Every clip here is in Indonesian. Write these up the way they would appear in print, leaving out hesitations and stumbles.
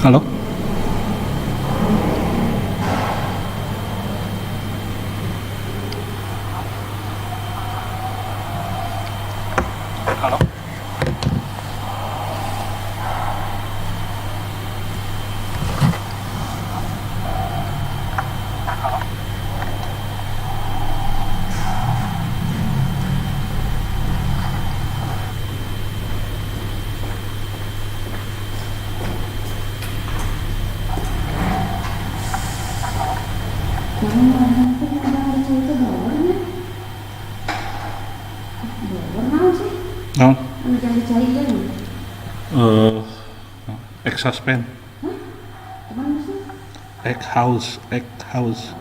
Halo? Halo? Oh, egg suspend. Egg house, egg house.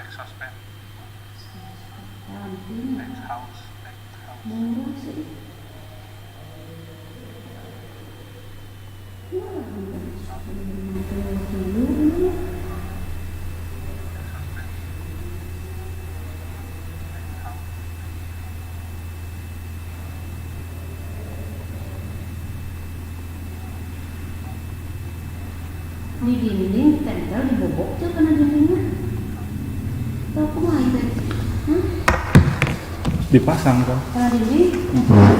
Egg suspend. Egg house, egg house. Di dinding tempel dibobok tuh kena dindingnya. Tuh aku main tadi. Dipasang kan? Kena dinding,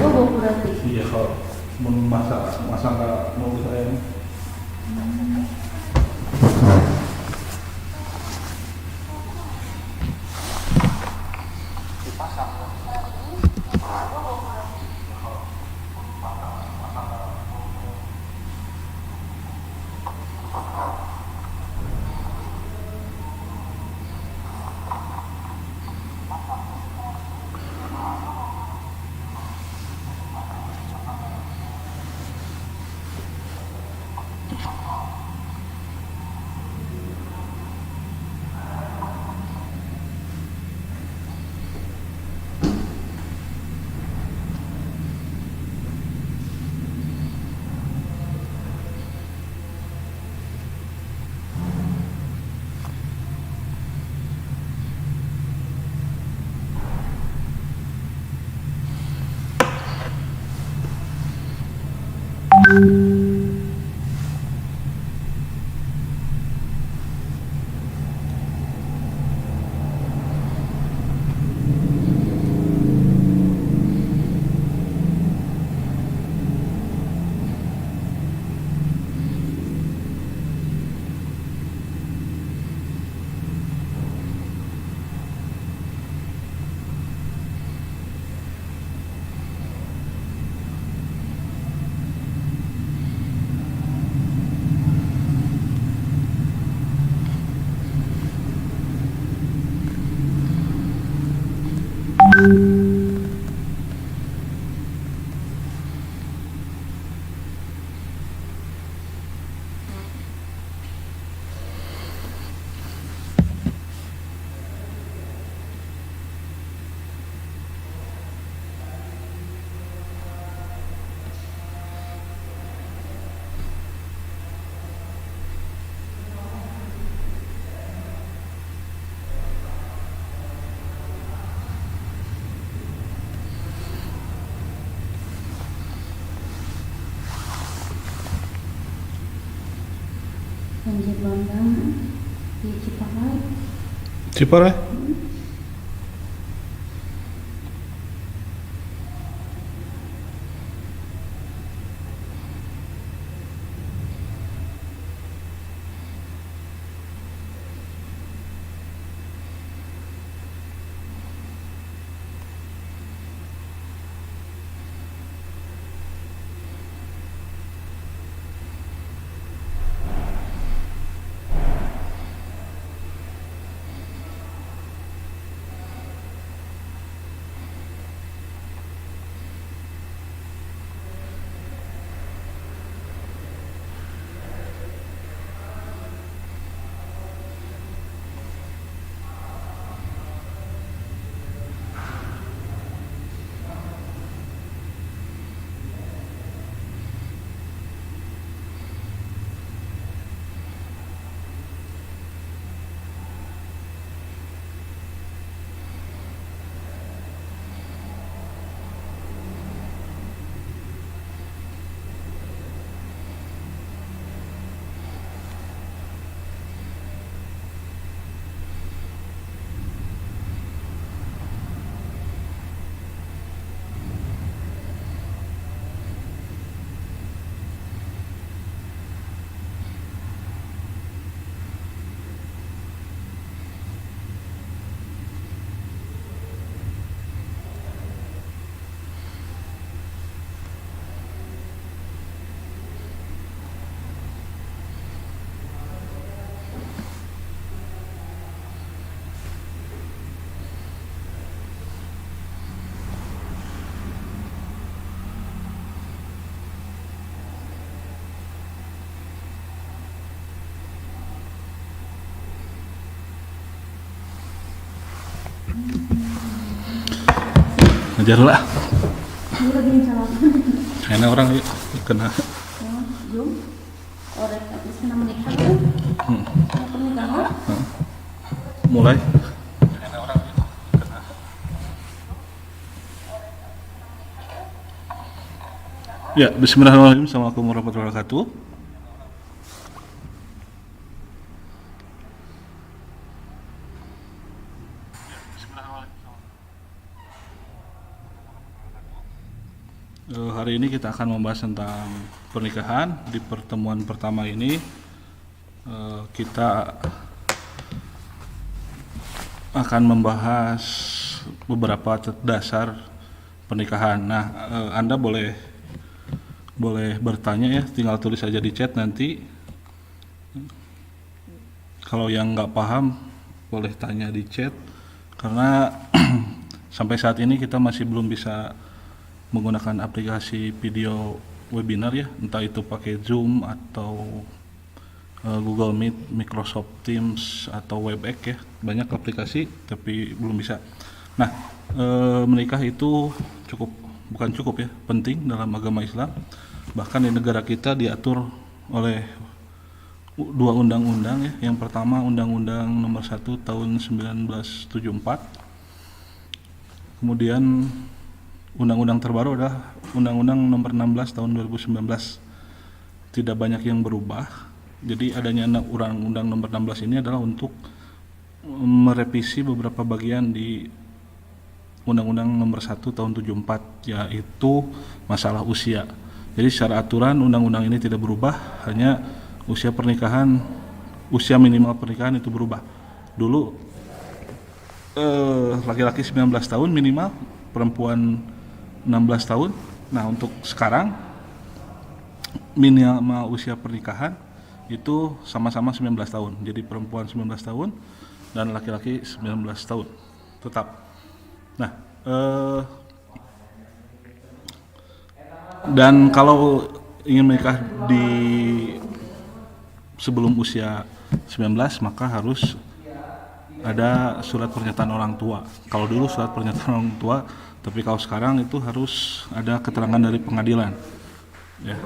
bobok berarti. Iya, kalau masa nggak mau saya. Banjir bandang di Ciparai. Ciparai? Ngajar lah. Lu lagi salah. Kayaknya orang kena. Jom. Orek habis kena menikah tuh. Pernikahan. Mulai. Ya, bismillahirrahmanirrahim. Assalamualaikum warahmatullahi wabarakatuh. Hari ini kita akan membahas tentang pernikahan. Di pertemuan pertama ini kita akan membahas beberapa dasar pernikahan. Nah, Anda boleh bertanya ya, tinggal tulis saja di chat nanti. Kalau yang nggak paham boleh tanya di chat, karena sampai saat ini kita masih belum bisa menggunakan aplikasi video webinar ya, entah itu pakai Zoom atau Google Meet, Microsoft Teams atau Webex ya, banyak aplikasi tapi belum bisa. Nah, menikah itu bukan cukup ya, penting dalam agama Islam. Bahkan di negara kita diatur oleh dua undang-undang ya. Yang pertama Undang-Undang Nomor 1 Tahun 1974. Kemudian undang-undang terbaru adalah Undang-Undang Nomor 16 Tahun 2019. Tidak banyak yang berubah. Jadi adanya Undang-Undang Nomor 16 ini adalah untuk merevisi beberapa bagian di Undang-Undang Nomor 1 Tahun 74, yaitu masalah usia. Jadi secara aturan undang-undang ini tidak berubah, hanya usia minimal pernikahan itu berubah. Dulu laki-laki 19 tahun minimal, perempuan 16 tahun. Nah, untuk sekarang minimal usia pernikahan itu sama-sama 19 tahun. Jadi perempuan 19 tahun dan laki-laki 19 tahun tetap. Nah, dan kalau ingin menikah di sebelum usia 19 maka harus ada surat pernyataan orang tua. Kalau dulu surat pernyataan orang tua, tapi kalau sekarang itu harus ada keterangan dari pengadilan. Ya,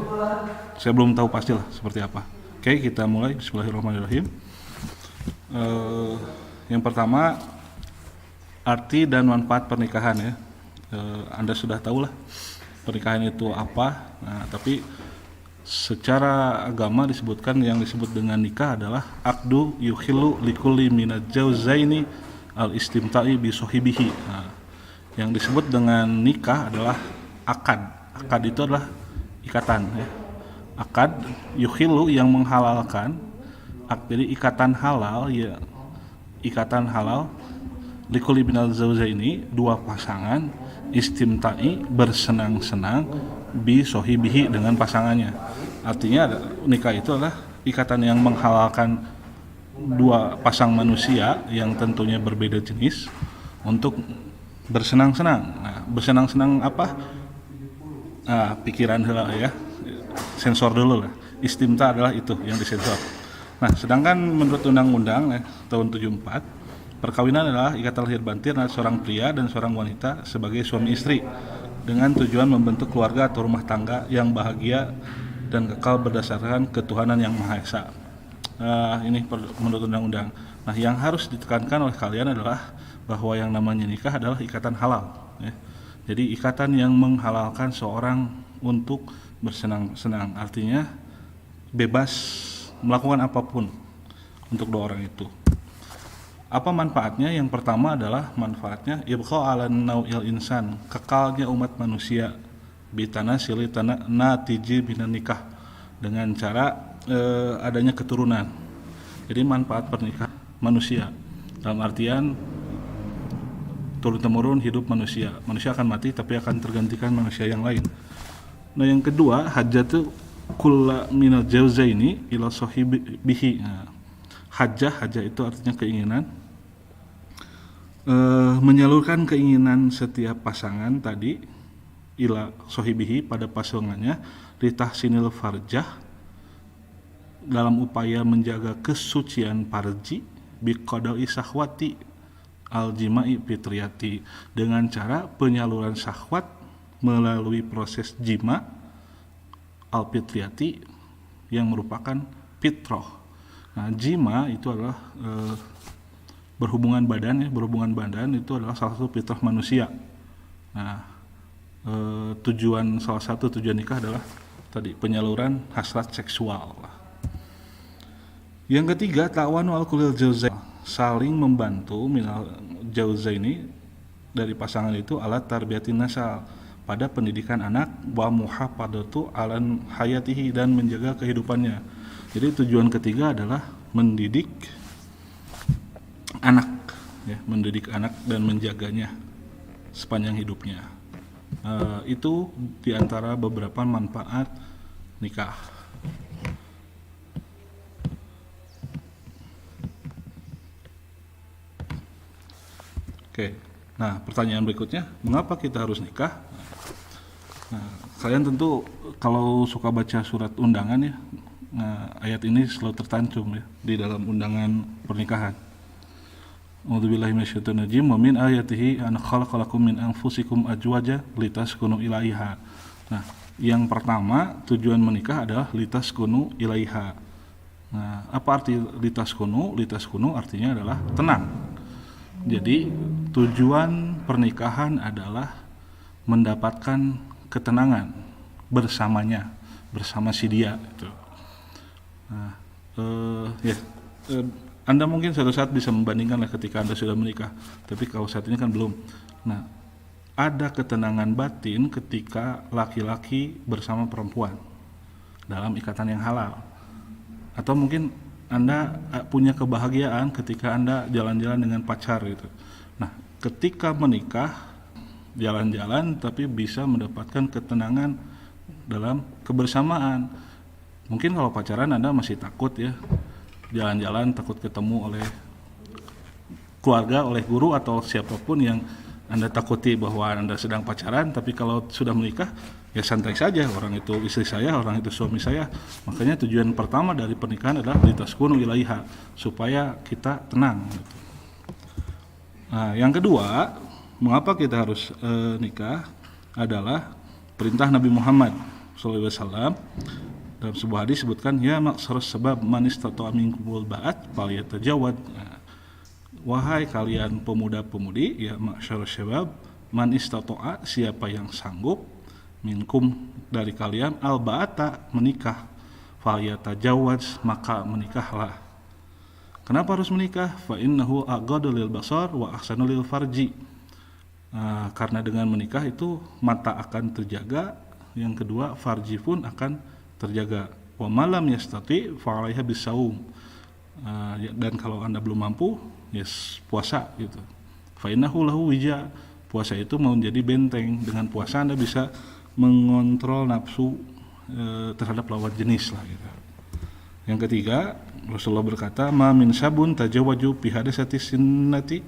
saya belum tahu pastilah seperti apa. Oke, kita mulai. Bismillahirrahmanirrahim. Yang pertama, arti dan manfaat pernikahan ya. Anda sudah tahu lah pernikahan itu apa. Nah, tapi secara agama disebutkan, yang disebut dengan nikah adalah akdu yukhillu likulli minal jauzaini al istimta'i bi sohibihi. Nah, yang disebut dengan nikah adalah akad. Akad itu adalah ikatan ya. Akad yukhillu yang menghalalkan. Jadi ikatan halal ya, ikatan halal likulli minal jauzaini, dua pasangan, istimta'i bersenang-senang, bi sohibihi dengan pasangannya. Artinya nikah itu adalah ikatan yang menghalalkan dua pasang manusia yang tentunya berbeda jenis untuk bersenang-senang. Nah, bersenang-senang apa? Nah, pikiran heula ya, sensor dulu lah. Istimta adalah itu yang disensor. Nah, sedangkan menurut undang-undang tahun 74, perkawinan adalah ikatan lahir batin antara seorang pria dan seorang wanita sebagai suami istri dengan tujuan membentuk keluarga atau rumah tangga yang bahagia dan kekal berdasarkan ketuhanan yang Maha Esa. Ini menurut undang-undang. Nah, yang harus ditekankan oleh kalian adalah bahwa yang namanya nikah adalah ikatan halal. Ya. Jadi ikatan yang menghalalkan seorang untuk bersenang-senang. Artinya bebas melakukan apapun untuk dua orang itu. Apa manfaatnya? Yang pertama adalah manfaatnya ibqa ala nau'il insan, kekalnya umat manusia, bitana sili natiji binan nikah, dengan cara adanya keturunan. Jadi manfaat pernikahan manusia dalam artian turun temurun hidup manusia. Manusia akan mati tapi akan tergantikan manusia yang lain. Nah, yang kedua, hajatu kulla minal jauzaini ila sahibihi. Nah, hajah itu artinya keinginan, menyalurkan keinginan setiap pasangan tadi ila sohibihi pada pasangannya litahsinil farjah, dalam upaya menjaga kesucian farji biqadai sahwati, al-jima'i fitriyati, dengan cara penyaluran syahwat melalui proses jima al-fitriyati yang merupakan fitrah. Nah, jima itu adalah berhubungan badan ya, berhubungan badan itu adalah salah satu fitrah manusia. Nah, salah satu tujuan nikah adalah tadi penyaluran hasrat seksual. Yang ketiga, ta'awanu al-kulil jauzain, saling membantu minal jauzaini dari pasangan itu alat tarbiyatin nasal, pada pendidikan anak, wa muhafadzatu alan hayatihi, dan menjaga kehidupannya. Jadi tujuan ketiga adalah mendidik anak ya, mendidik anak dan menjaganya sepanjang hidupnya. Itu diantara beberapa manfaat nikah. Oke, nah pertanyaan berikutnya, mengapa kita harus nikah? Nah, kalian tentu kalau suka baca surat undangan ya, ayat ini selalu tertancung ya di dalam undangan pernikahan. A'udzubillahi minasyaitonir rajim, wa min ayatihi an khalaqalakum min anfusikum azwaja litaskunu ilaiha. Nah, yang pertama tujuan menikah adalah litaskunu ilaiha. Nah, apa arti litaskunu? Litaskunu artinya adalah tenang. Jadi tujuan pernikahan adalah mendapatkan ketenangan bersamanya, bersama si dia itu. Nah, Anda mungkin suatu saat bisa membandingkan lah ketika Anda sudah menikah, tapi kalau saat ini kan belum. Nah, ada ketenangan batin ketika laki-laki bersama perempuan dalam ikatan yang halal. Atau mungkin Anda punya kebahagiaan ketika Anda jalan-jalan dengan pacar gitu. Nah, ketika menikah, jalan-jalan tapi bisa mendapatkan ketenangan dalam kebersamaan. Mungkin kalau pacaran Anda masih takut ya, jalan-jalan takut ketemu oleh keluarga, oleh guru atau siapapun yang Anda takuti bahwa Anda sedang pacaran. Tapi kalau sudah menikah ya santai saja, orang itu istri saya, orang itu suami saya. Makanya tujuan pertama dari pernikahan adalah litaskunu ilaiha, supaya kita tenang gitu. Nah, yang kedua, mengapa kita harus nikah adalah perintah Nabi Muhammad SAW. Dalam sebuah hadis disebutkan, ya maksarus sebab manis tato'a minkumul ba'at falyatajawad. Wahai kalian pemuda-pemudi, ya maksarus sebab manis tato'a, siapa yang sanggup, minkum dari kalian, al ba'ata menikah, falyatajawad, maka menikahlah. Kenapa harus menikah? Fa innahu aghaddu lil basar wa ahsanu lil farji. Karena dengan menikah itu mata akan terjaga, yang kedua farji pun akan terjaga. Wa malam yastati fa 'alaiha bisaum. Dan kalau Anda belum mampu, yes, puasa gitu. Fa innahu lahu wija. Puasa itu mau jadi benteng. Dengan puasa Anda bisa mengontrol nafsu terhadap lawan jenis lah gitu. Yang ketiga, Rasulullah berkata, ma min sabun tajawwaju fi hadasati sinnati.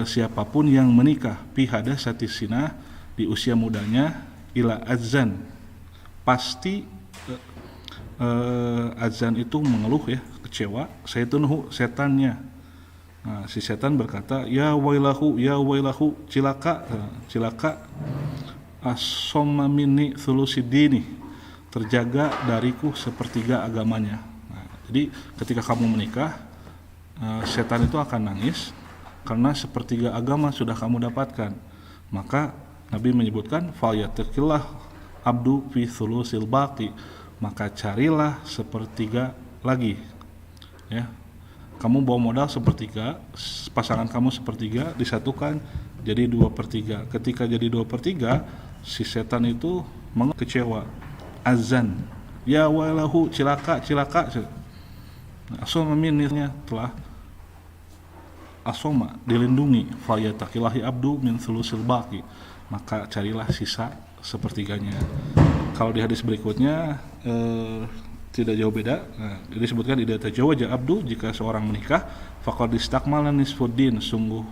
Siapapun yang menikah fi hadasati sinah, di usia mudanya, ila azan, pasti azan itu mengeluh ya, kecewa, syaitunhu, setannya. Nah, si setan berkata, ya wailahu, cilaka, as-somma minni thulusidini, terjaga dariku sepertiga agamanya. Nah, jadi ketika kamu menikah, setan itu akan nangis karena sepertiga agama sudah kamu dapatkan. Maka Nabi menyebutkan, falyattaqillah abdu fi thulusil baqi, maka carilah sepertiga lagi ya. Kamu bawa modal sepertiga, pasangan kamu sepertiga, disatukan jadi 2/3. Ketika jadi 2/3, si setan itu kecewa, azan, ya walahu, cilaka. Asoma minirnya telah asoma, dilindungi, falyataqillahi abdu min thulusil baqi, maka carilah sisa sepertiganya. Kalau di hadis berikutnya tidak jauh beda. Disebutkan idza tajawaja abdu, jika seorang menikah, faqad istakmala nisfuddin, sungguh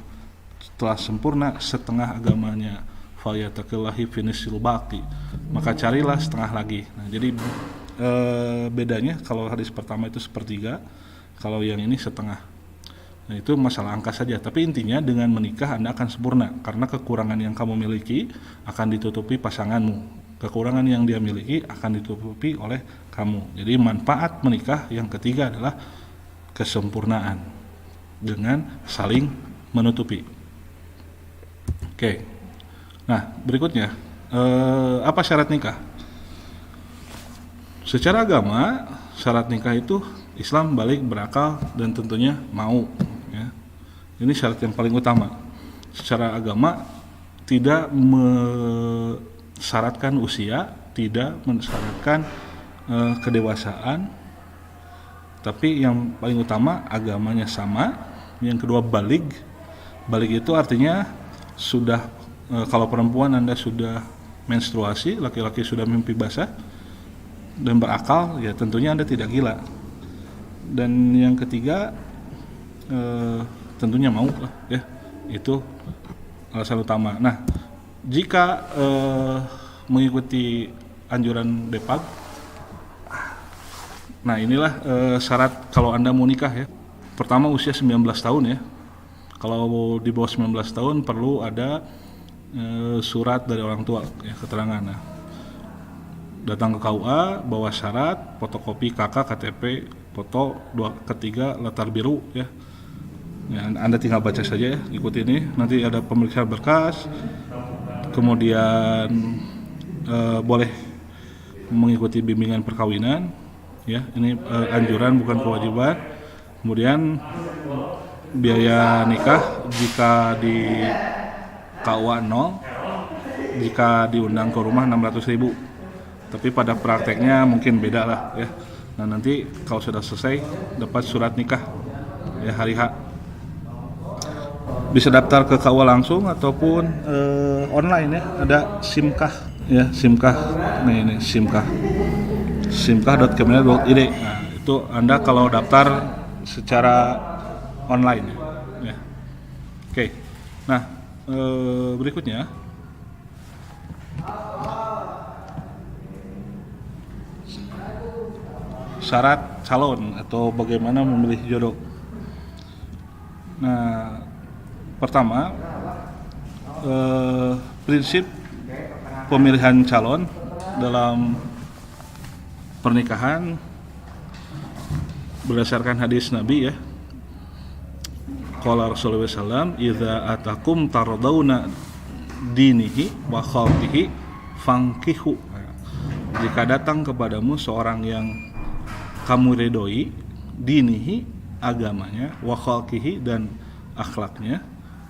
telah sempurna setengah agamanya, falyataqillahi fi nisfil baqi, maka carilah setengah lagi. Nah, jadi bedanya kalau hadis pertama itu sepertiga, kalau yang ini setengah. Nah, itu masalah angka saja, tapi intinya dengan menikah Anda akan sempurna karena kekurangan yang kamu miliki akan ditutupi pasanganmu. Kekurangan yang dia miliki akan ditutupi oleh kamu. Jadi manfaat menikah yang ketiga adalah kesempurnaan dengan saling menutupi. Oke. Nah, berikutnya apa syarat nikah? Secara agama, syarat nikah itu Islam balik berakal dan tentunya mau. Ya. Ini syarat yang paling utama. Secara agama tidak mensyaratkan usia, tidak mensyaratkan kedewasaan, tapi yang paling utama agamanya sama. Yang kedua balig. Balig itu artinya sudah kalau perempuan Anda sudah menstruasi, laki-laki sudah mimpi basah dan berakal, ya tentunya Anda tidak gila. Dan yang ketiga tentunya mau lah, ya itu alasan utama. Nah, jika mengikuti anjuran DEPAG, nah inilah syarat kalau Anda mau nikah ya. Pertama usia 19 tahun ya. Kalau di bawah 19 tahun perlu ada surat dari orang tua ya, keterangan. Nah, datang ke KUA bawa syarat, fotokopi KK, KTP, foto 2 ketiga latar biru ya. Ya, Anda tinggal baca saja ya, ikuti ini. Nanti ada pemeriksaan berkas, kemudian boleh mengikuti bimbingan perkawinan ya. Ini anjuran bukan kewajiban. Kemudian biaya nikah jika di KUA 0, jika diundang ke rumah 600.000. Tapi pada prakteknya mungkin beda lah ya. Nah, nanti kalau sudah selesai dapat surat nikah ya hari H. Bisa daftar ke KUA langsung ataupun online ya. Ada Simkah ya, Simkah. Nah, ini Simkah. simkah.kementerian.id. Nah, itu Anda kalau daftar secara online ya. Oke. Nah, berikutnya syarat calon atau bagaimana memilih jodoh. Nah, pertama prinsip pemilihan calon dalam pernikahan berdasarkan hadis Nabi ya. Qala Rasulullah SAW, "Idza atakum tardawna dinihi wa khalqihi fankihu." Jika datang kepadamu seorang yang kamu ridhoi, dinihi agamanya, wa khalqihi dan akhlaknya,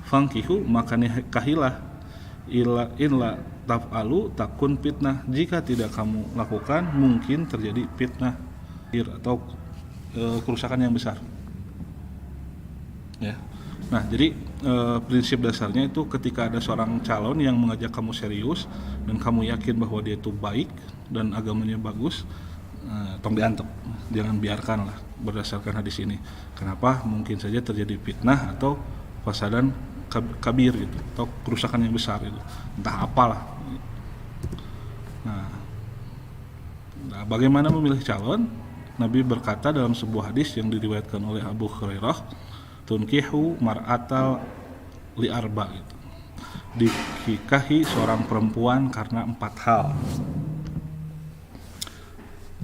fankihu maka nikahilah, illa taf'alu takun fitnah. Jika tidak kamu lakukan mungkin terjadi fitnah atau kerusakan yang besar. Ya. Nah, jadi prinsip dasarnya itu ketika ada seorang calon yang mengajak kamu serius dan kamu yakin bahwa dia itu baik dan agamanya bagus, tong diantep, jangan biarkan lah berdasarkan hadis ini. Kenapa? Mungkin saja terjadi fitnah atau fasadan kabir gitu, atau kerusakan yang besar itu, entah apalah. Nah, bagaimana memilih calon? Nabi berkata dalam sebuah hadis yang diriwayatkan oleh Abu Hurairah, tunkihu mar'atal li arba, gitu. Dinikahi seorang perempuan karena 4 hal.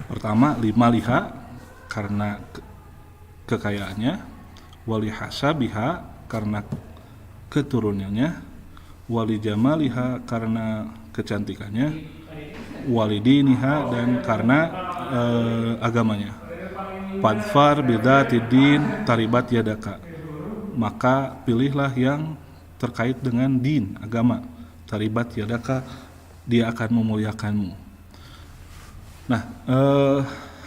Pertama, liha karena kekayaannya, wali hasabiha karena keturunannya, wali jamaliha karena kecantikannya, wali diniha dan karena agamanya. Fadfar bidzati din taribat yadaka. Maka pilihlah yang terkait dengan din, agama. Taribat yadaka, dia akan memuliakanmu. Nah,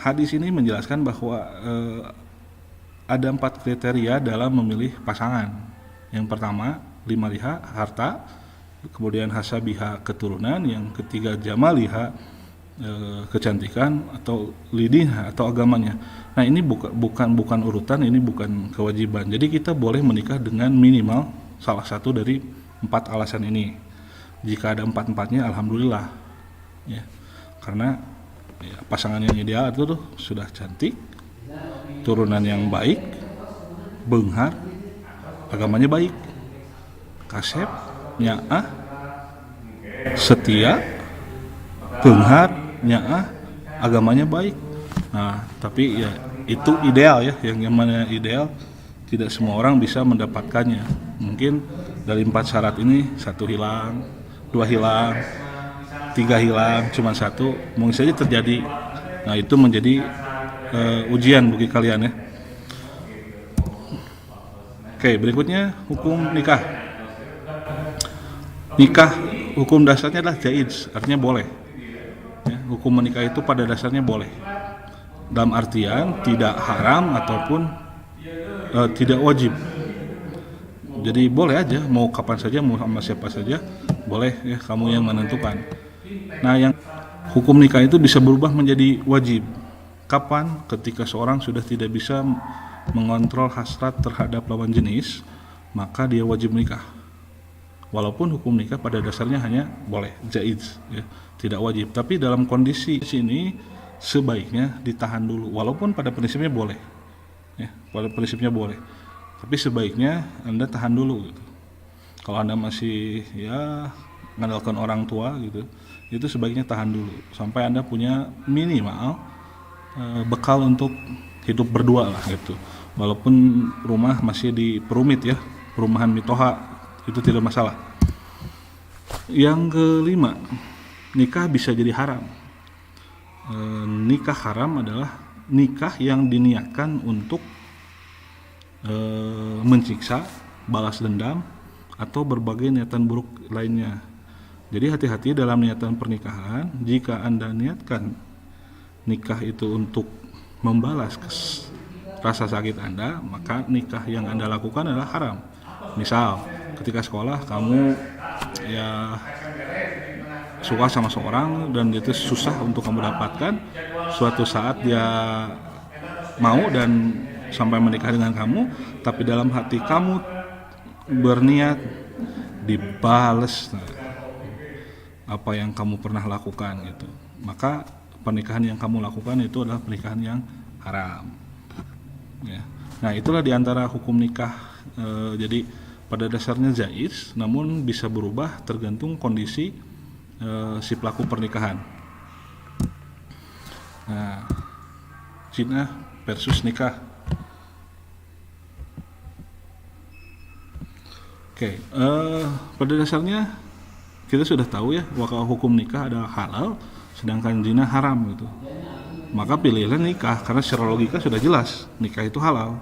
hadis ini menjelaskan bahwa ada 4 kriteria dalam memilih pasangan. Yang pertama, liha harta, kemudian hasabiha keturunan, yang ketiga jamaliha kecantikan, atau lidiha atau agamanya. Nah, ini bukan urutan, ini bukan kewajiban. Jadi kita boleh menikah dengan minimal salah satu dari 4 alasan ini. Jika ada 4-4-nya, alhamdulillah. Ya, karena ya, pasangan yang ideal itu tuh sudah cantik, turunan yang baik, beunghar, agamanya baik, kasep, nyaah, setia, beunghar, nyaah, agamanya baik. Nah, tapi ya itu ideal ya, yang mana ideal tidak semua orang bisa mendapatkannya. Mungkin dari 4 syarat ini 1 hilang, 2 hilang, 3 hilang, cuma 1 mungkin saja terjadi. Nah, itu menjadi ujian bagi kalian ya. Oke, berikutnya hukum nikah. Nikah hukum dasarnya adalah jaiz, artinya boleh. Ya, hukum menikah itu pada dasarnya boleh. Dalam artian tidak haram ataupun tidak wajib. Jadi boleh aja, mau kapan saja, mau sama siapa saja, boleh ya, kamu yang menentukan. Nah, yang hukum nikah itu bisa berubah menjadi wajib. Kapan? Ketika seorang sudah tidak bisa mengontrol hasrat terhadap lawan jenis, maka dia wajib menikah. Walaupun hukum nikah pada dasarnya hanya boleh, jaiz, ya, tidak wajib. Tapi dalam kondisi ini sebaiknya ditahan dulu, walaupun pada prinsipnya boleh, ya, pada prinsipnya boleh. Tapi sebaiknya Anda tahan dulu gitu. Kalau Anda masih ya mengandalkan orang tua gitu, itu sebaiknya tahan dulu sampai Anda punya minimal bekal untuk hidup berdua lah gitu. Walaupun rumah masih di perumit ya, perumahan mitoha, itu tidak masalah. Yang kelima, nikah bisa jadi haram. Nikah haram adalah nikah yang diniatkan untuk menyiksa, balas dendam, atau berbagai niatan buruk lainnya. Jadi hati-hati dalam niatan pernikahan. Jika Anda niatkan nikah itu untuk membalas rasa sakit Anda, maka nikah yang Anda lakukan adalah haram. Misal, ketika sekolah kamu ya suka sama seorang dan itu susah untuk kamu dapatkan, suatu saat dia mau dan sampai menikah dengan kamu, tapi dalam hati kamu berniat dibales apa yang kamu pernah lakukan gitu, maka pernikahan yang kamu lakukan itu adalah pernikahan yang haram ya. Nah, itulah diantara hukum nikah. Jadi pada dasarnya jaiz, namun bisa berubah tergantung kondisi si pelaku pernikahan. Nah, zina versus nikah. Oke, pada dasarnya kita sudah tahu ya bahwa hukum nikah adalah halal, sedangkan zina haram gitu. Maka pilihlah nikah, karena secara logika sudah jelas nikah itu halal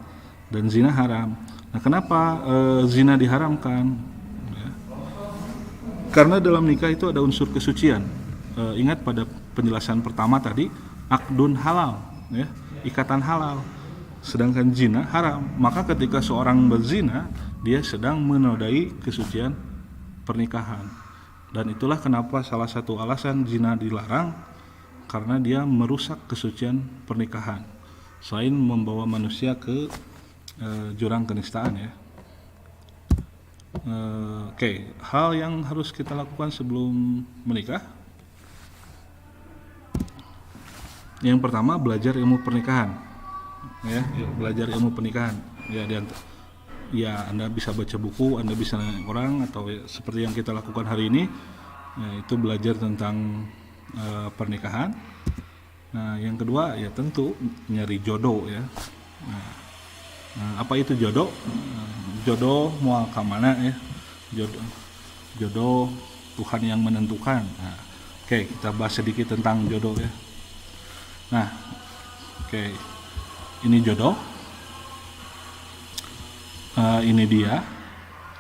dan zina haram. Nah, kenapa zina diharamkan? Ya. Karena dalam nikah itu ada unsur kesucian. Ingat pada penjelasan pertama tadi, akdun halal, ya, ikatan halal. Sedangkan zina haram. Maka ketika seorang berzina, dia sedang menodai kesucian pernikahan. Dan itulah kenapa salah satu alasan zina dilarang, karena dia merusak kesucian pernikahan. Selain membawa manusia ke jurang kenistaan ya. Oke, hal yang harus kita lakukan sebelum menikah. Yang pertama, belajar ilmu pernikahan. Ya, belajar ilmu pernikahan. Ya, Anda bisa baca buku, Anda bisa nanya orang, atau ya, seperti yang kita lakukan hari ini, ya, itu belajar tentang pernikahan. Nah, yang kedua ya tentu nyari jodoh ya. Nah, apa itu jodoh? Jodoh mau ke mana ya? Jodoh Tuhan yang menentukan. Nah, oke, kita bahas sedikit tentang jodoh ya. Nah, oke, ini jodoh. Ini dia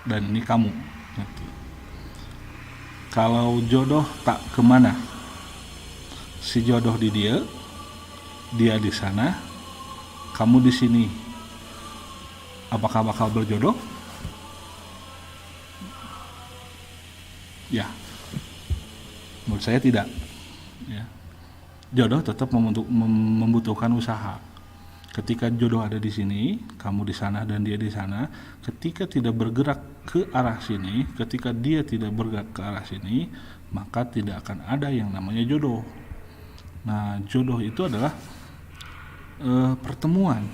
dan ini kamu. Kalau jodoh tak kemana, si jodoh di dia di sana, kamu di sini. Apakah bakal berjodoh? Ya, menurut saya tidak. Ya. Jodoh tetap membutuhkan usaha. Ketika jodoh ada di sini, kamu di sana dan dia di sana, ketika tidak bergerak ke arah sini, ketika dia tidak bergerak ke arah sini, maka tidak akan ada yang namanya jodoh. Nah, jodoh itu adalah pertemuan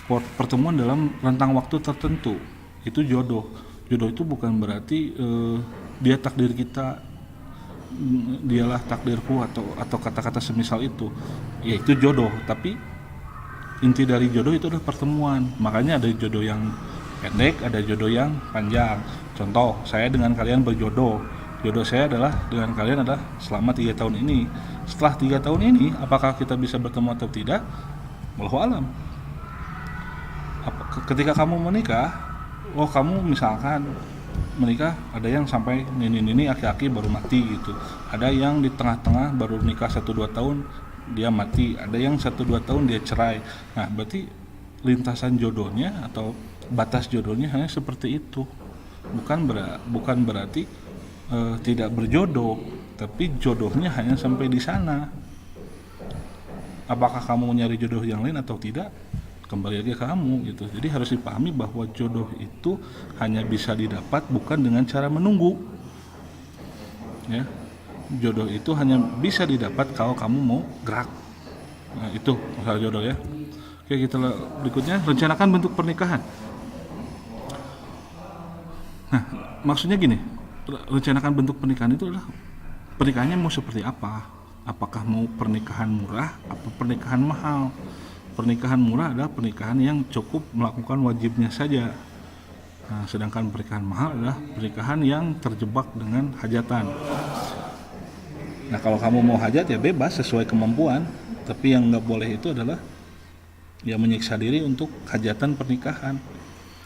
pertemuan dalam rentang waktu tertentu, itu jodoh. Jodoh itu bukan berarti dia takdir kita, dialah takdirku atau kata-kata semisal itu. Ya itu jodoh, tapi inti dari jodoh itu adalah pertemuan. Makanya ada jodoh yang pendek, ada jodoh yang panjang. Contoh, saya dengan kalian berjodoh. Jodoh saya adalah dengan kalian adalah selama 3 tahun ini. Setelah 3 tahun ini, apakah kita bisa bertemu atau tidak? Wallahu alam. Ketika kamu menikah, kamu misalkan menikah, ada yang sampai nini aki-aki baru mati gitu, ada yang di tengah-tengah baru nikah 1-2 tahun dia mati, ada yang 1-2 tahun dia cerai. Nah berarti lintasan jodohnya atau batas jodohnya hanya seperti itu, bukan berarti tidak berjodoh, tapi jodohnya hanya sampai di sana. Apakah kamu mencari jodoh yang lain atau tidak, kembali lagi ke kamu gitu. Jadi harus dipahami bahwa jodoh itu hanya bisa didapat bukan dengan cara menunggu. Ya, jodoh itu hanya bisa didapat kalau kamu mau gerak. Nah, itu masalah jodoh ya. Oke, kita berikutnya rencanakan bentuk pernikahan. Nah, maksudnya gini, rencanakan bentuk pernikahan itu adalah pernikahannya mau seperti apa? Apakah mau pernikahan murah atau pernikahan mahal? Pernikahan murah adalah pernikahan yang cukup melakukan wajibnya saja. Nah, sedangkan pernikahan mahal adalah pernikahan yang terjebak dengan hajatan. Nah, kalau kamu mau hajat ya bebas sesuai kemampuan, tapi yang nggak boleh itu adalah ya menyiksa diri untuk hajatan pernikahan.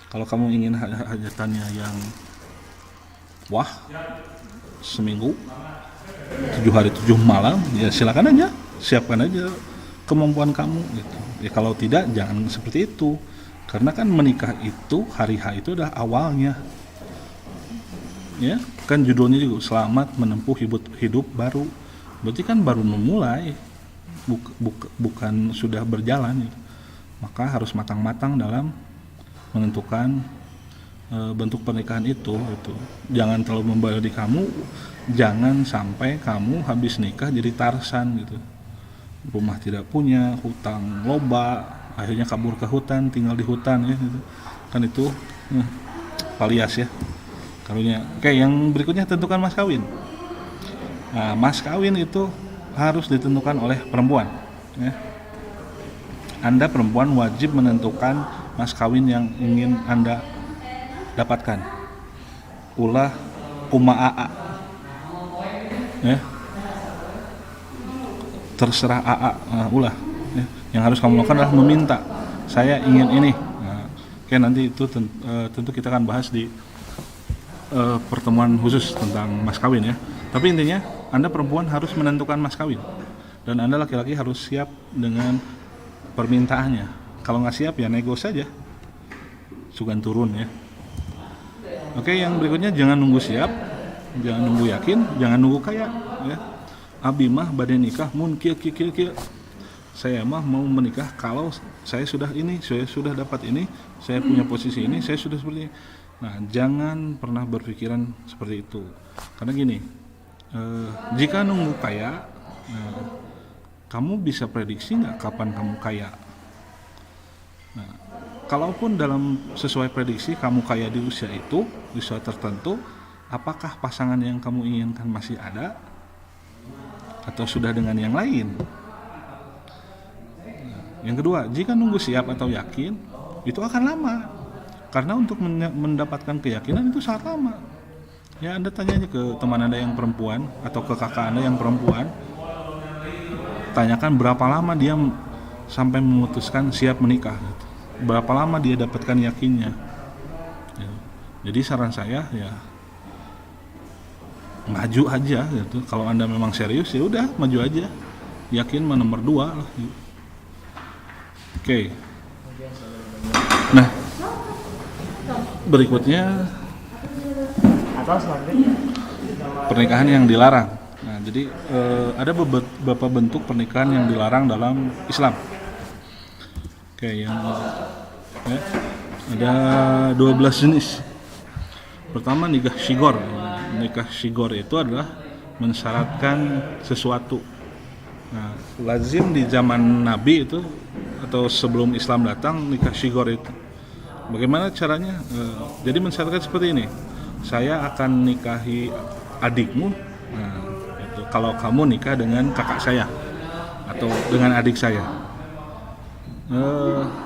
Kalau kamu ingin hajatannya yang wah seminggu 7 hari 7 malam, ya silakan aja, siapkan aja kemampuan kamu gitu. Ya kalau tidak jangan seperti itu, karena kan menikah itu hari H itu adalah awalnya, ya kan judulnya juga selamat menempuh hidup baru, berarti kan baru memulai, bukan sudah berjalan gitu. Maka harus matang-matang dalam menentukan bentuk pernikahan itu. Jangan terlalu membebani kamu, jangan sampai kamu habis nikah jadi Tarsan gitu, rumah tidak punya, hutang loba, akhirnya kabur ke hutan, tinggal di hutan ya gitu. Kan itu palias ya karunya. Oke, yang berikutnya tentukan mas kawin. Nah, mas kawin itu harus ditentukan oleh perempuan ya. Anda perempuan wajib menentukan mas kawin yang ingin Anda dapatkan. Ulah kuma'a ya, terserah AA, ulah ya. Yang harus kamu lakukan adalah meminta, saya ingin ini. Nah, oke, nanti itu tentu kita akan bahas di pertemuan khusus tentang mas kawin ya. Tapi intinya Anda perempuan harus menentukan mas kawin, dan Anda laki-laki harus siap dengan permintaannya. Kalau nggak siap ya nego saja, sugan turun ya. Oke, yang berikutnya jangan nunggu siap, jangan nunggu yakin, jangan nunggu kaya ya. Abi mah bade nikah mun kieu. Saya mah mau menikah kalau saya sudah ini, saya sudah dapat ini, saya punya posisi ini, saya sudah seperti ini. Nah, jangan pernah berpikiran seperti itu. Karena gini, jika nunggu kaya, kamu bisa prediksi nggak kapan kamu kaya? Nah, kalaupun dalam sesuai prediksi kamu kaya di usia itu, di usia tertentu, apakah pasangan yang kamu inginkan masih ada atau sudah dengan yang lain? Yang kedua, jika nunggu siap atau yakin, itu akan lama. Karena untuk mendapatkan keyakinan itu sangat lama. Ya, Anda tanya aja ke teman Anda yang perempuan atau ke kakak Anda yang perempuan. Tanyakan berapa lama dia sampai memutuskan siap menikah. Berapa lama dia dapatkan yakinnya. Ya. Jadi saran saya ya maju aja gitu. Kalau Anda memang serius ya udah maju aja. Yakin nomor 2 lah. Oke. Nah, berikutnya pernikahan yang dilarang. Nah, jadi ada beberapa bentuk pernikahan yang dilarang dalam Islam. Oke, yang ya, ada 12 jenis. Pertama, nikah syigor. Nikah syigor itu adalah mensyaratkan sesuatu. Nah, lazim di zaman Nabi itu atau sebelum Islam datang nikah syigor itu. Bagaimana caranya? Jadi mensyaratkan seperti ini. Saya akan nikahi adikmu. Nah, itu kalau kamu nikah dengan kakak saya atau dengan adik saya.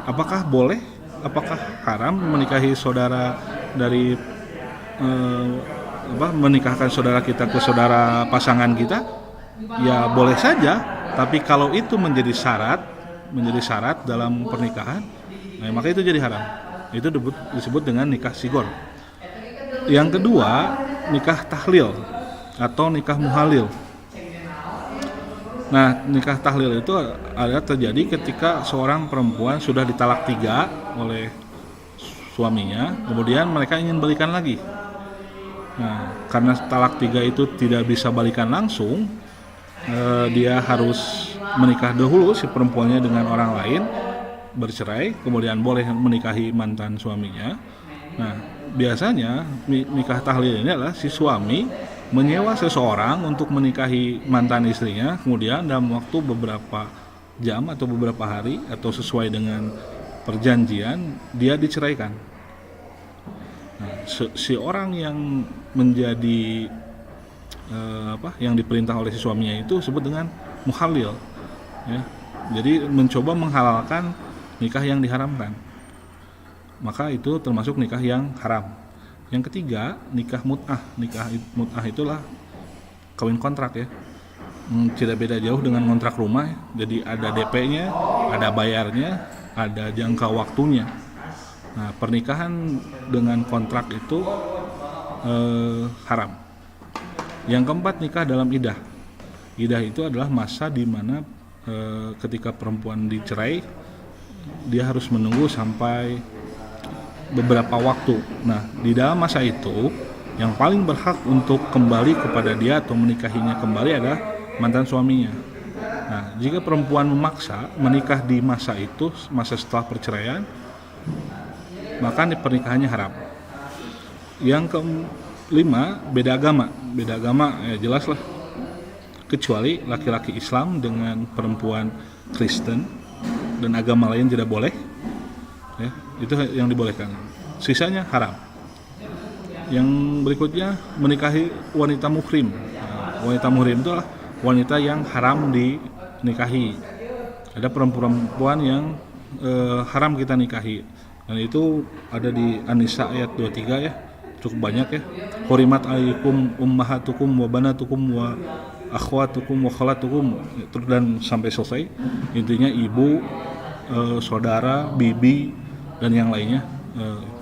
Apakah boleh? Apakah haram menikahi saudara dari menikahkan saudara kita ke saudara pasangan kita? Ya boleh saja, tapi kalau itu menjadi syarat dalam pernikahan, nah, maka itu jadi haram. Itu disebut dengan nikah sigor. Yang kedua, nikah tahlil atau nikah muhalil. Nah, nikah tahlil itu ada terjadi ketika seorang perempuan sudah ditalak 3 oleh suaminya, kemudian mereka ingin balikan lagi. Nah, karena talak 3 itu tidak bisa balikan langsung, dia harus menikah dahulu si perempuannya dengan orang lain, bercerai, kemudian boleh menikahi mantan suaminya. Nah, biasanya nikah tahlil ini adalah si suami menyewa seseorang untuk menikahi mantan istrinya, kemudian dalam waktu beberapa jam atau beberapa hari atau sesuai dengan perjanjian dia diceraikan. Nah, si orang yang menjadi yang diperintah oleh si suaminya itu disebut dengan muhalil, ya. Jadi mencoba menghalalkan nikah yang diharamkan, maka itu termasuk nikah yang haram. Yang ketiga, nikah mut'ah. Nikah mut'ah itulah kawin kontrak, ya. Tidak beda jauh dengan kontrak rumah, jadi ada DP-nya, ada bayarnya, ada jangka waktunya. Nah, pernikahan dengan kontrak itu haram. Yang keempat, nikah dalam iddah. Iddah itu adalah masa di mana ketika perempuan dicerai, dia harus menunggu sampai beberapa waktu. Nah, di dalam masa itu yang paling berhak untuk kembali kepada dia atau menikahinya kembali adalah mantan suaminya. Nah, jika perempuan memaksa menikah di masa itu, masa setelah perceraian, maka pernikahannya haram. Yang kelima, beda agama. Beda agama ya jelas lah, kecuali laki-laki Islam dengan perempuan Kristen dan agama lain tidak boleh, ya, itu yang dibolehkan. Sisanya haram. Yang berikutnya, menikahi wanita muhrim. Nah, wanita muhrim itu adalah wanita yang haram dinikahi. Ada perempuan yang haram kita nikahi, dan itu ada di An-Nisa ayat 23, ya, cukup banyak, ya. Hurimat alaikum ummahatukum wa banatukum wa akhwatukum wa khalatukum, dan sampai selesai. Intinya ibu, saudara, bibi, dan yang lainnya.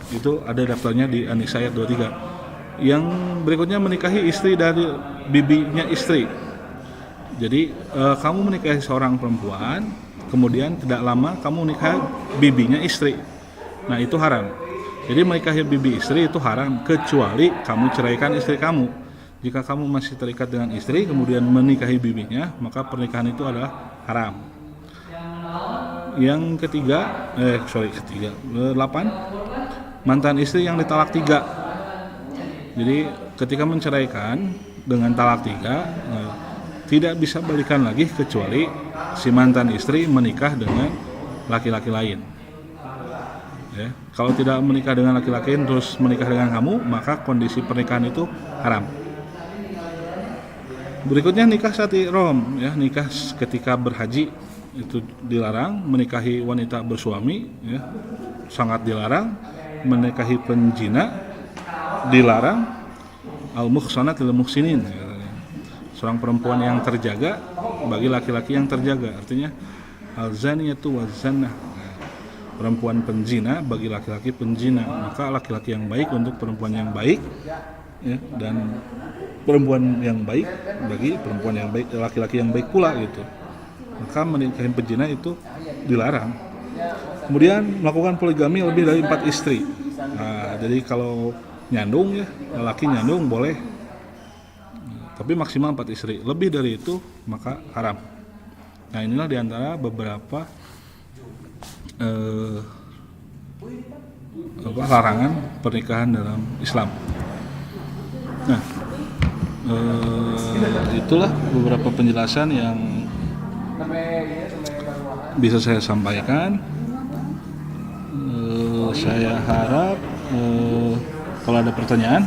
Itu ada daftarnya di An-Nisa ayat 23. Yang berikutnya, menikahi istri dari bibinya istri. Jadi kamu menikahi seorang perempuan, kemudian tidak lama kamu nikah bibinya istri. Nah, itu haram. Jadi menikahi bibi istri itu haram, kecuali kamu ceraikan istri kamu. Jika kamu masih terikat dengan istri kemudian menikahi bibinya, maka pernikahan itu adalah haram. Yang ketiga, 8, mantan istri yang ditalak 3. Jadi ketika menceraikan dengan talak 3, tidak bisa balikan lagi kecuali si mantan istri menikah dengan laki-laki lain. Ya, kalau tidak menikah dengan laki-laki lain terus menikah dengan kamu, maka kondisi pernikahan itu haram. Berikutnya, nikah saat ihram, ya, nikah ketika berhaji itu dilarang. Menikahi wanita bersuami, ya, sangat dilarang. Menikahi penjina dilarang. Al-muhsanat lil muhsinin, seorang perempuan yang terjaga bagi laki-laki yang terjaga. Artinya al-zaniyatu waz-zannah, perempuan penjina bagi laki-laki penjina. Maka laki-laki yang baik untuk perempuan yang baik, ya, dan perempuan yang baik bagi perempuan yang baik, laki-laki yang baik pula, gitu. Maka menikahi penjina itu dilarang. Kemudian melakukan poligami lebih dari 4 istri. Nah, jadi kalau nyandung, ya, laki nyandung boleh, tapi maksimal 4 istri. Lebih dari itu maka haram. Nah, inilah diantara beberapa larangan pernikahan dalam Islam. Nah, itulah beberapa penjelasan yang bisa saya sampaikan. Saya harap kalau ada pertanyaan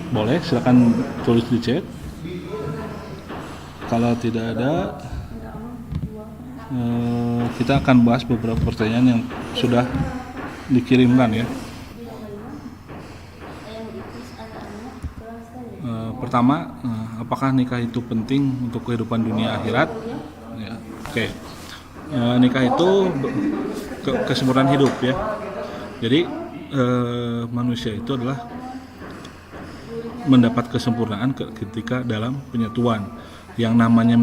boleh silakan tulis di chat. Kalau tidak ada, kita akan bahas beberapa pertanyaan yang sudah dikirimkan ya. Pertama, apakah nikah itu penting untuk kehidupan dunia akhirat? Ya, oke. Nikah itu kesempurnaan hidup ya. Jadi manusia itu adalah mendapat kesempurnaan ketika dalam penyatuan. Yang namanya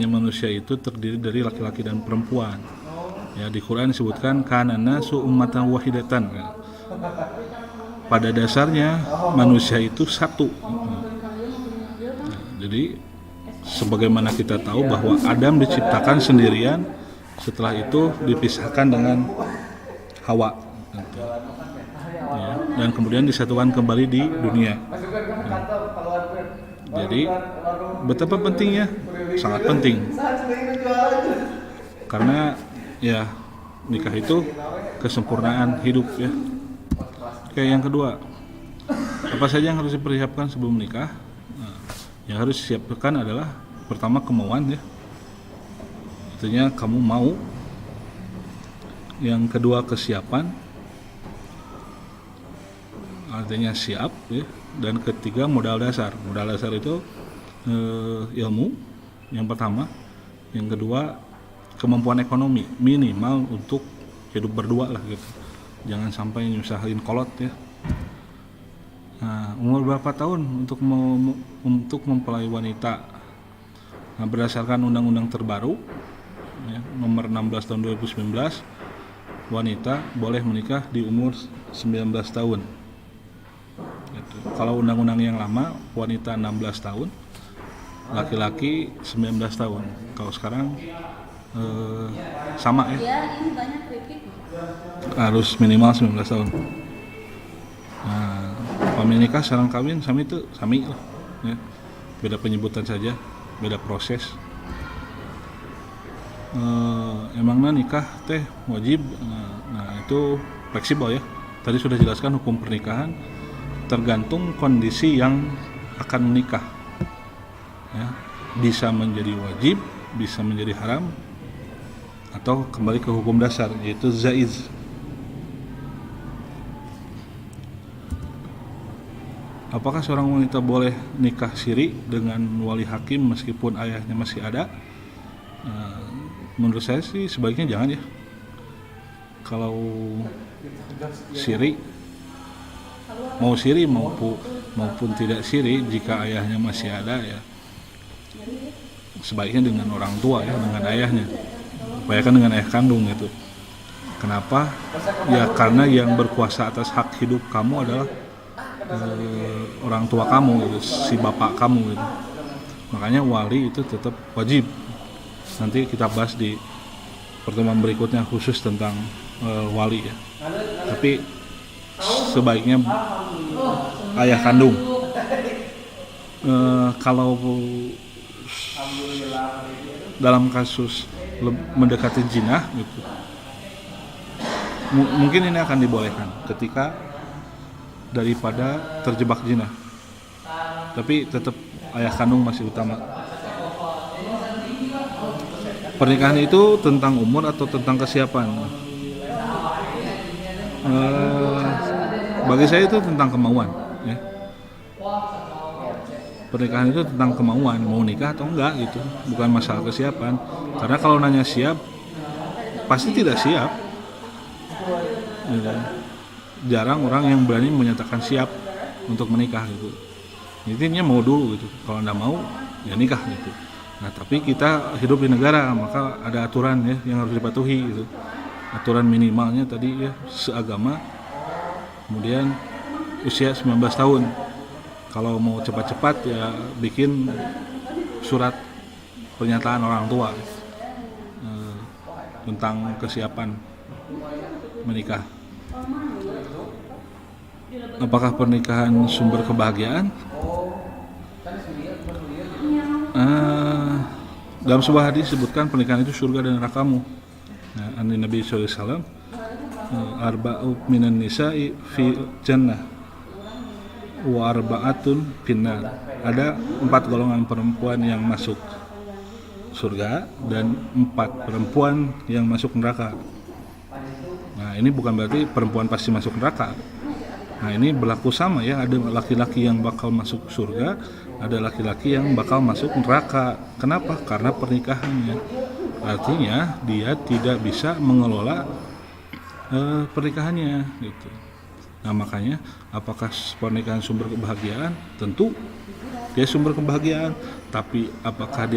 manusia itu terdiri dari laki-laki dan perempuan. Ya, di Quran disebutkan kana nasu ummatan wahidatan. Pada dasarnya manusia itu satu. Jadi sebagaimana kita tahu bahwa Adam diciptakan sendirian, setelah itu dipisahkan dengan Hawa, ya, dan kemudian disatukan kembali di dunia. Jadi betapa pentingnya, sangat penting, karena ya nikah itu kesempurnaan hidup ya. Oke, yang kedua, apa saja yang harus dipersiapkan sebelum nikah? Nah, yang harus disiapkan adalah pertama kemauan ya, artinya kamu mau. Yang kedua kesiapan, artinya siap ya. Dan ketiga modal dasar. Modal dasar itu ilmu yang pertama. Yang kedua kemampuan ekonomi minimal untuk hidup berdua lah gitu. Jangan sampai nyusahin kolot ya. Nah, umur berapa tahun untuk mempelai wanita? Nah, berdasarkan undang-undang terbaru ya, nomor 16 tahun 2019, wanita boleh menikah di umur 19 tahun. Gitu. Kalau undang-undang yang lama wanita 16 tahun, laki-laki 19 tahun. Kalau sekarang sama ya. Harus minimal 19 tahun. Nah, pamili nikah sareng kawin sami lah ya. Beda penyebutan saja, beda proses. Emangnya nikah teh wajib? Nah itu fleksibel ya. Tadi sudah jelaskan hukum pernikahan tergantung kondisi yang akan menikah ya. Bisa menjadi wajib, bisa menjadi haram, atau kembali ke hukum dasar yaitu zaiz. Apakah seorang wanita boleh nikah siri dengan wali hakim meskipun ayahnya masih ada? Menurut saya sih sebaiknya jangan ya. Kalau siri, mau siri maupun tidak siri, jika ayahnya masih ada ya sebaiknya dengan orang tua ya, dengan ayahnya, upayakan dengan ayah kandung gitu. Kenapa? Ya karena yang berkuasa atas hak hidup kamu adalah orang tua kamu gitu, si bapak kamu gitu. Makanya wali itu tetap wajib. Nanti kita bahas di pertemuan berikutnya khusus tentang wali ya. Tapi sebaiknya ayah kandung. Kalau dalam kasus mendekati zina gitu, mungkin ini akan dibolehkan ketika daripada terjebak zina. Tapi tetap ayah kandung masih utama. Pernikahan itu tentang umur atau tentang kesiapan? Bagi saya itu tentang kemauan ya. Pernikahan itu tentang kemauan, mau nikah atau enggak gitu, bukan masalah kesiapan. Karena kalau nanya siap, pasti tidak siap gitu. Jarang orang yang berani menyatakan siap untuk menikah gitu. Intinya mau dulu gitu, kalau enggak mau ya nikah gitu. Nah tapi kita hidup di negara, maka ada aturan ya yang harus dipatuhi gitu. Aturan minimalnya tadi ya seagama, kemudian usia 19 tahun. Kalau mau cepat-cepat ya bikin surat pernyataan orang tua tentang kesiapan menikah. Apakah pernikahan sumber kebahagiaan? Dalam sebuah hadis disebutkan pernikahan itu surga dan nerakamu. Nah, Nabi SAW, arba'u minan nisa'i fi jannah wa arba'atun finnar. Ada 4 golongan perempuan yang masuk surga dan 4 perempuan yang masuk neraka. Nah, ini bukan berarti perempuan pasti masuk neraka. Nah, ini berlaku sama ya, ada laki-laki yang bakal masuk surga, ada laki-laki yang bakal masuk neraka. Kenapa? Karena pernikahannya. Artinya dia tidak bisa mengelola pernikahannya gitu. Nah, makanya apakah pernikahan sumber kebahagiaan? Tentu dia sumber kebahagiaan, tapi apakah dia